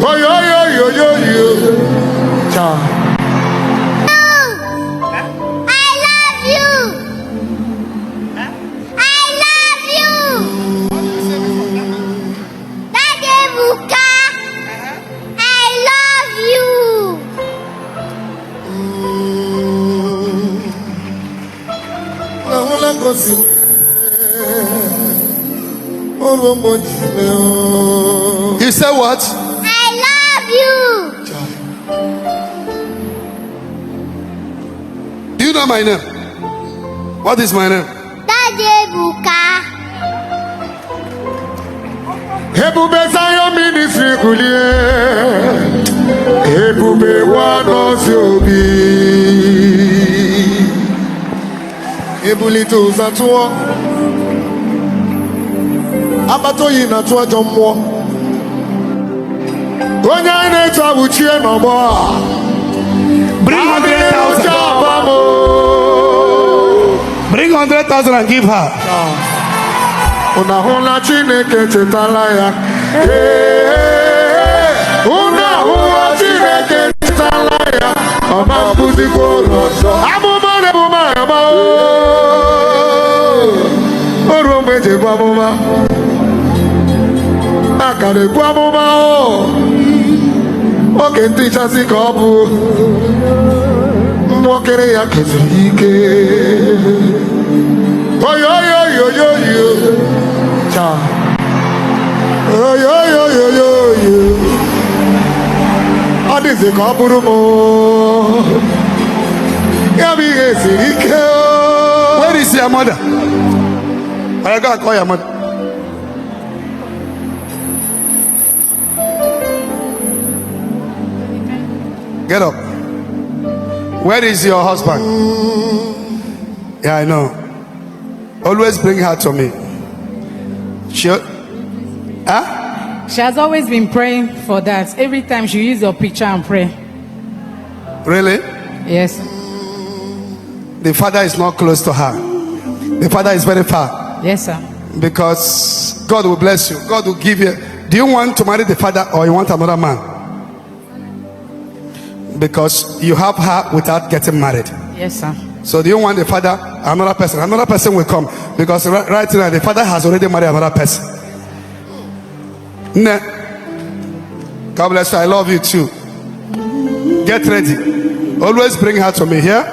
Oh, yo. Ciao. You say what? I love you. Do you know my name? What is my name? Daddy Buka. Hebube Zion Ministry Kulie. Hebube Wanosiobi. Hebulito Zatuo. Abato yi na to ajommo onya na to abuchie no bo bring 100,000 bring 100,000 and give her. Una hona Chineke chetala ya una hona Chineke chetala ya ama buzi ko loso amuma ne buma ama oru meje kwa buma akare kwa buma oke nticha si ka ọ bụ nwokere ya keziri ike oyo cha oyo ọ dịzị ka ọ bụrụ m ya bụ ihe siri ike. Where is your mother? I gotta call your mother. Get up. Where is your husband? Yeah, I know. Always bring her to me. She has always been praying for that. Every time she uses your picture and pray. Really? Yes. The father is not close to her. The father is very far. Yes, sir. Because God will bless you. God will give you. Do you want to marry the father or you want another man? Because you have her without getting married. Yes, sir. So do you want the father, another person? Another person will come. Because right now the father has already married another person. Nah. God bless you. I love you too. Get ready. Always bring her to me here.